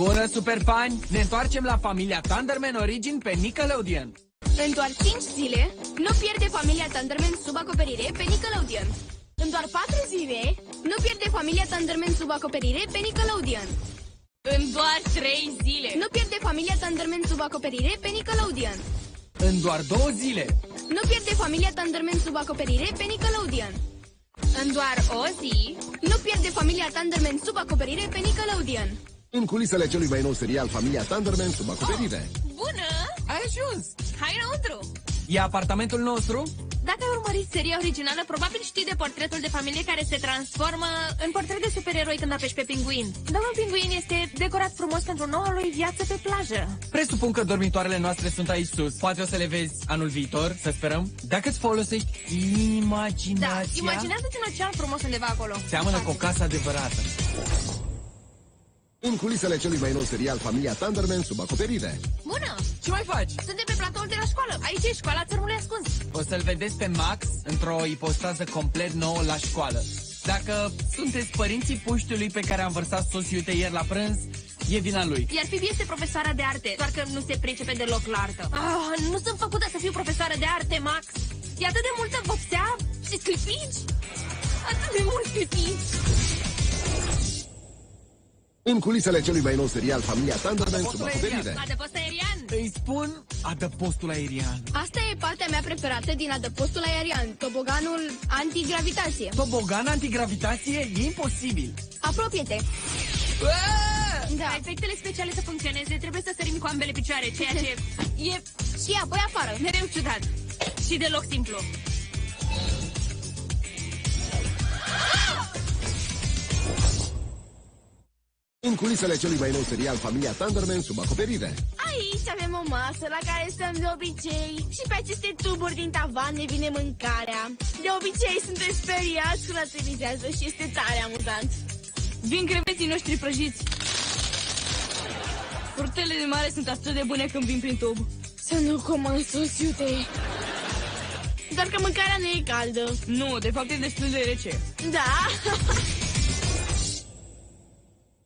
Bună, superfani! Ne întoarcem la familia Thunderman Origin pe Nickelodeon. În doar 5 zile, nu pierde familia Thunderman sub acoperire pe Nickelodeon. În doar 4 zile, nu pierde familia Thunderman sub acoperire pe Nickelodeon. În doar 3 zile, nu pierde familia Thunderman sub acoperire pe Nickelodeon. În doar 2 zile, nu pierde familia Thunderman sub acoperire pe Nickelodeon. În doar o zi, nu pierde familia Thunderman sub acoperire pe Nickelodeon. În culisele celui mai nou serial, familia Thunderman sub acoperire. Bună! ai ajuns! Hai înăuntru! E apartamentul nostru? Dacă ai urmărit seria originală, probabil știi de portretul de familie care se transformă în portret de supereroi când apeși pe pinguin. Domnul Pinguin este decorat frumos pentru noua lui viață pe plajă. Presupun că dormitoarele noastre sunt aici sus. Poate o să le vezi anul viitor, să sperăm. Dacă îți folosești imaginația... Da, imaginează-ți un ocean frumos undeva acolo. Seamănă cu o casă adevărată. În culisele celui mai nou serial, familia Thunderman sub acoperire. Bună! Ce mai faci? Suntem pe platoul de la școală. Aici e școala țărmului ascuns. O să-l vedeți pe Max într-o ipostază complet nouă la școală. Dacă sunteți părinții puștiului pe care am vărsat sos iute ieri la prânz, e vina lui. Iar Phoebe este profesoara de arte, doar că nu se pricepe deloc la artă. Nu sunt făcută să fiu profesoară de arte, Max. E atât de multă vopsea și sclipici. Atât de mult sclipici. În culisele celui mai nou serial, familia Thunderman sub acoperire. Adăpost aerian. Îi spun adăpostul aerian. Asta e partea mea preferată din adăpostul aerian, toboganul antigravitație. Tobogan antigravitație e imposibil. Apropie-te. Da. Ca efectele speciale să funcționeze, trebuie să sărim cu ambele picioare, ceea ce e... Și apoi afară. Mereu ciudat. Și deloc simplu. În culisele celui mai nou serial, familia Thunderman sub acoperire. Aici avem o masă la care stăm de obicei și pe aceste tuburi din tavan ne vine mâncarea. De obicei suntem speriați când aterizează și este tare amuzant. Vin creveții noștri prăjiți. Fructele de mare sunt atât de bune când vin prin tub. Să nu comand sos iute. Doar că mâncarea nu e caldă. Nu, de fapt e destul de rece. Da?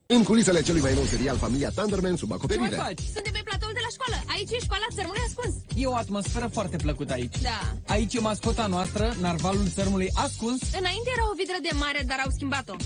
În culisele celui mai nou serial, familia Thunderman sub Ce acoperire. mai faci? Suntem pe platoul de la școală. Aici e școala țărmului ascuns. E o atmosferă foarte plăcută aici. Da. Aici e mascota noastră, narvalul țărmului ascuns. Înainte era o vidră de mare, dar au schimbat-o.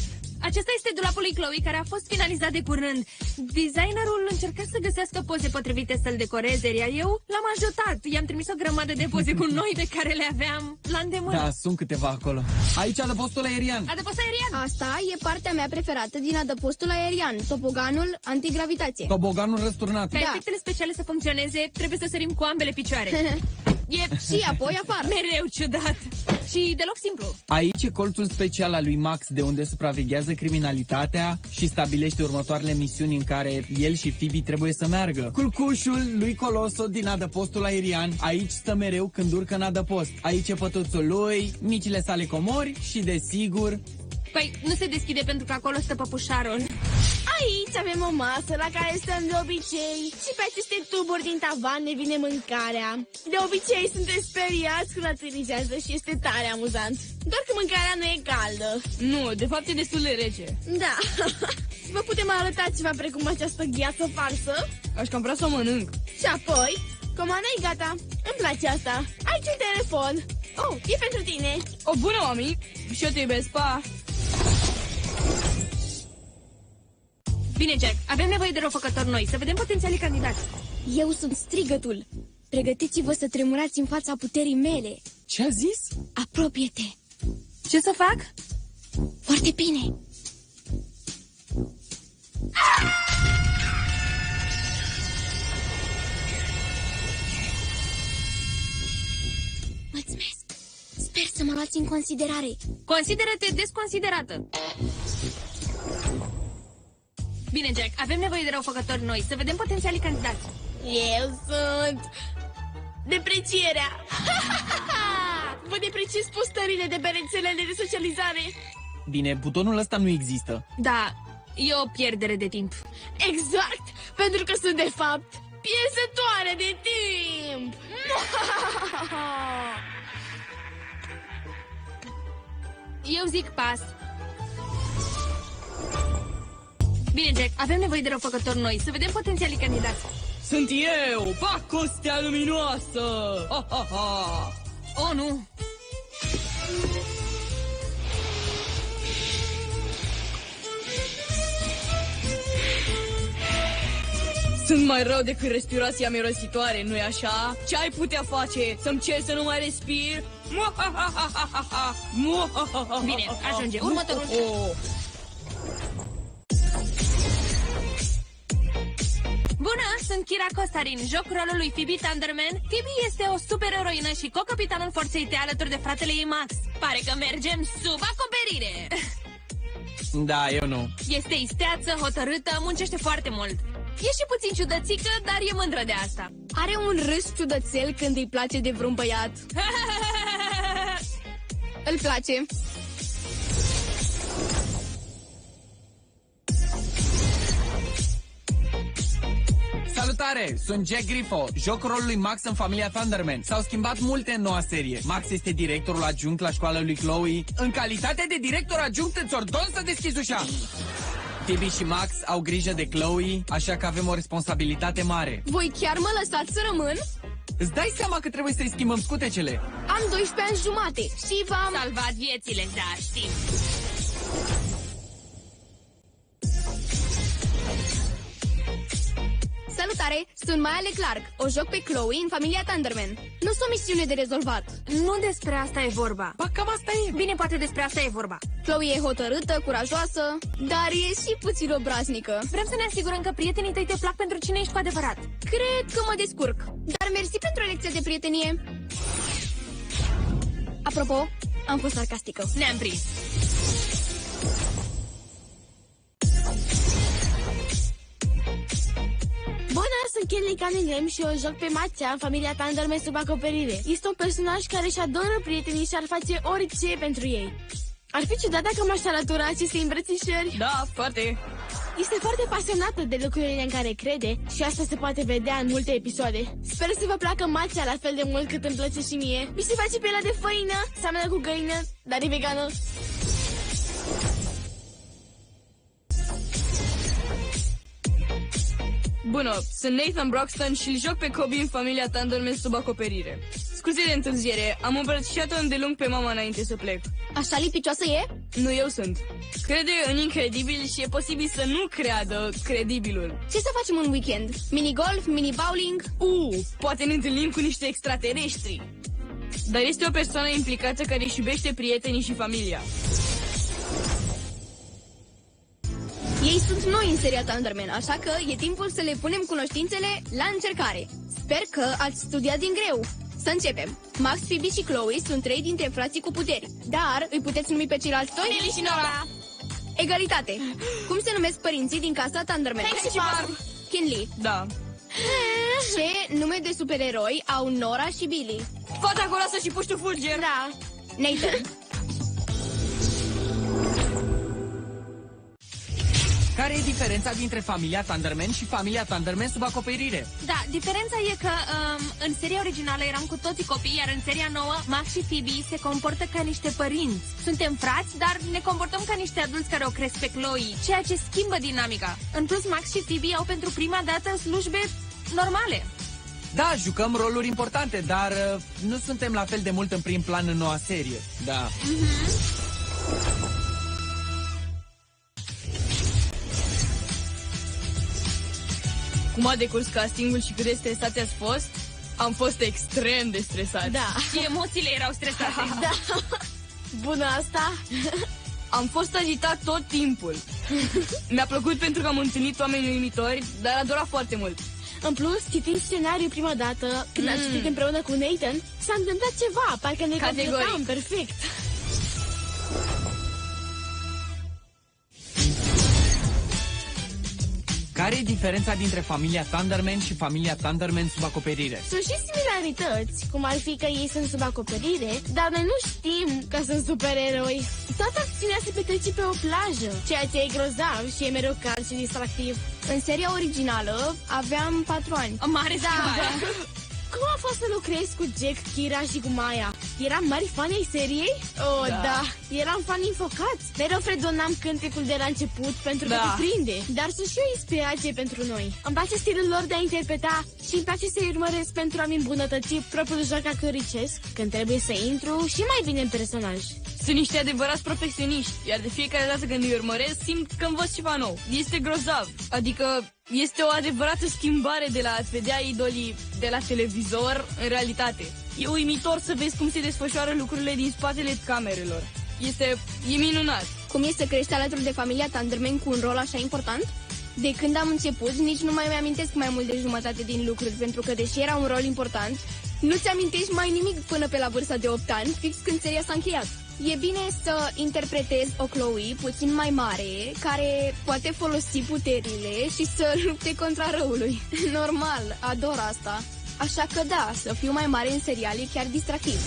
Acesta este dulapul lui Chloe, care a fost finalizat de curând. Designerul încerca să găsească poze potrivite să-l decoreze, iar eu l-am ajutat. I-am trimis o grămadă de poze cu noi pe care le aveam la îndemână. Da, sunt câteva acolo. Aici adăpostul aerian. Adăpost aerian. Asta e partea mea preferată din adăpostul aerian, toboganul antigravitație. Toboganul răsturnat. Ca efectele speciale să funcționeze, trebuie să sărim cu ambele picioare. Și apoi afară. Mereu ciudat. Și deloc simplu. Aici e colțul special al lui Max, de unde supraveghează criminalitatea și stabilește următoarele misiuni în care el și Phoebe trebuie să meargă. Culcușul lui Coloso din adăpostul aerian. Aici stă mereu când urcă în adăpost. Aici e pătuțul lui, micile sale comori și, desigur... Păi, nu se deschide pentru că acolo stă păpușarul. Aici avem o masă la care stăm de obicei și pe aceste tuburi din tavan ne vine mâncarea. De obicei suntem speriați când aterizează și este tare amuzant. Doar că mâncarea nu e caldă. Nu, de fapt e destul de rece. Da. Vă putem arăta ceva precum această gheață farsă? Aș cam vrea să o mănânc. Și apoi, comanda e gata. Îmi place asta. Aici un telefon. Oh, e pentru tine. O bună, mami. Și eu te iubesc, pa. Bine, Jack, avem nevoie de răufăcători noi, să vedem potențialii candidați. Eu sunt strigătul. Pregătiți-vă să tremurați în fața puterii mele. Ce a zis? Apropie-te. Ce să fac? Foarte bine. Mulțumesc. Sper să mă luați în considerare. Consideră-te desconsiderată. Bine, Jack, avem nevoie de răufăcători noi, să vedem potențialii candidați. Eu sunt... deprecierea. Vă depreciez postările de pe rețelele de socializare. Bine, butonul ăsta nu există. Da, e o pierdere de timp. Exact, pentru că sunt de fapt pierzătoare de timp. Eu zic pas. Bine, Jack, avem nevoie de răufăcători noi. Să vedem potențialii candidați. Sunt eu, Pacostea Luminoasă! Ha, ha, ha. Oh, nu! Sunt mai rău decât respirația mirositoare, nu-i așa? Ce ai putea face? Să-mi cer să nu mai respir? Bine, ajunge. Următorul. Bună, sunt Kira Costarin, joc rolul lui Phoebe Thunderman. Phoebe este o supereroină și co-capitanul forței T alături de fratele ei Max. Pare că mergem sub acoperire. Da, eu nu. Este isteață, hotărâtă, muncește foarte mult. E și puțin ciudățică, dar e mândră de asta. Are un râs ciudățel când îi place de vreun băiat. Îl place. Salutare, sunt Jack Griffo, joc rolul lui Max în familia Thunderman. S-au schimbat multe în noua serie. Max este directorul adjunct la școala lui Chloe. În calitate de director adjunct îți ordon să deschizi ușa. Phoebe și Max au grijă de Chloe, așa că avem o responsabilitate mare. Voi chiar mă lăsați să rămân? Îți dai seama că trebuie să-i schimbăm scutecele? Am 12 ani jumate și v-am... Salvat viețile, da, știm. Salutare, sunt Maya Leclerc. O joc pe Chloe în familia Thunderman. Nu sunt o misiune de rezolvat. Nu despre asta e vorba. Ba, cam asta e. Bine, poate despre asta e vorba. Chloe e hotărâtă, curajoasă, dar e și puțin obraznică. Vrem să ne asigurăm că prietenii tăi te plac pentru cine ești cu adevărat. Cred că mă descurc. Dar mersi pentru o lecție de prietenie. Apropo, am fost sarcastică. Ne-am prins. Bună, sunt Kelly Cunningham și eu joc pe Mația în familia Thunderman sub acoperire. Este un personaj care își adoră prietenii și ar face orice pentru ei. Ar fi ciudat dacă m-aș alătura acestei îmbrățișări. Da, foarte. Este foarte pasionată de lucrurile în care crede și asta se poate vedea în multe episoade. Sper să vă placă Mația la fel de mult cât îmi place și mie. Mi se face pielea de făină, seamănă cu găină, dar e vegană. Bună, sunt Nathan Broxton și îl joc pe Kobe în familia Thunderman sub acoperire. Scuze de întârziere, am îmbrățișat-o îndelung pe mama înainte să plec. Așa lipicioasă e? Nu eu sunt. Crede în incredibil și e posibil să nu creadă credibilul. Ce să facem în weekend? Mini-golf, mini-bowling? Poate ne întâlnim cu niște extraterestri. Dar este o persoană implicată care își iubește prietenii și familia. Ei sunt noi în seria Thunderman, așa că e timpul să le punem cunoștințele la încercare. Sper că ați studiat din greu. Să începem. Max, Phoebe și Chloe sunt 3 dintre frații cu puteri, dar îi puteți numi pe ceilalți doi? Nelly și Nora. Egalitate. Cum se numesc părinții din casa Thunderman? Hank și Barb. Kinley. Da. Ce nume de supereroi au Nora și Billy? Fata goloasă și puștiu fulger. Da. Nathan. Care e diferența dintre familia Thunderman și familia Thunderman sub acoperire? Da, diferența e că în seria originală eram cu toții copii, iar în seria nouă Max și Phoebe se comportă ca niște părinți. Suntem frați, dar ne comportăm ca niște adulți care o cresc pe Chloe, ceea ce schimbă dinamica. În plus, Max și Phoebe au pentru prima dată slujbe normale. Da, jucăm roluri importante, dar nu suntem la fel de mult în prim plan în noua serie. Da. Cum a decurs castingul și cât de stresați ați fost? Am fost extrem de stresați. Da. Și emoțiile erau stresate. Da. Bună asta. Am fost agitat tot timpul. Mi-a plăcut pentru că am întâlnit oameni uimitori, dar a durat foarte mult. În plus, citind scenariul prima dată, când am citit împreună cu Nathan, s-a întâmplat ceva, parcă ne Categoric. completam perfect. Care e diferența dintre familia Thunderman și familia Thunderman sub acoperire? Sunt și similarități, cum ar fi că ei sunt sub acoperire, dar noi nu știm că sunt supereroi. Toată acțiunea se petrece pe o plajă, ceea ce e grozav și e mereu cald și distractiv. În seria originală aveam 4 ani. O mare schimbare. Cum a fost să lucrezi cu Jack, Kira și cu Maya? Eram mari fani ai seriei? Oh, da. Eram fani infocați. Mereu fredonam cântecul de la început pentru că te prinde. Dar sunt și o inspirație pentru noi. Îmi place stilul lor de a interpreta și îmi place să-i urmăresc pentru a-mi îmbunătăți propriul joc actoricesc când trebuie să intru și mai bine în personaj. Sunt niște adevărați profesioniști, iar de fiecare dată când îi urmăresc, simt că învăț ceva nou. Este grozav. Adică este o adevărată schimbare de la a-ți vedea idolii de la televizor în realitate. E uimitor să vezi cum se desfășoară lucrurile din spatele camerelor. E minunat. Cum e să crești alături de familia Thunderman cu un rol așa important? De când am început, nici nu mai mi-amintesc mai mult de jumătate din lucruri, pentru că, deși era un rol important, nu-ți amintești mai nimic până pe la vârsta de 8 ani, fix când seria s-a încheiat. E bine să interpretezi o Chloe puțin mai mare, care poate folosi puterile și să lupte contra răului. Normal, ador asta. Așa că da, să fiu mai mare în serial e chiar distractiv.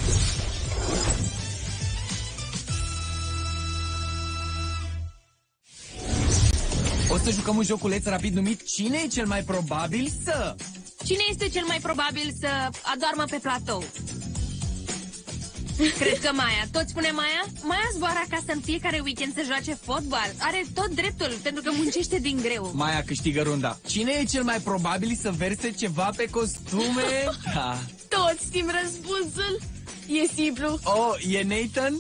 O să jucăm un joculeț rapid numit Cine e cel mai probabil să... Cine este cel mai probabil să adoarmă pe platou? Cred că Maya. Tot spune Maya? Maya zboară acasă în fiecare weekend să joace fotbal. Are tot dreptul, pentru că muncește din greu. Maya câștigă runda. Cine e cel mai probabil să verse ceva pe costume? Da. Toți știm răspunsul. E simplu. Oh, e Nathan?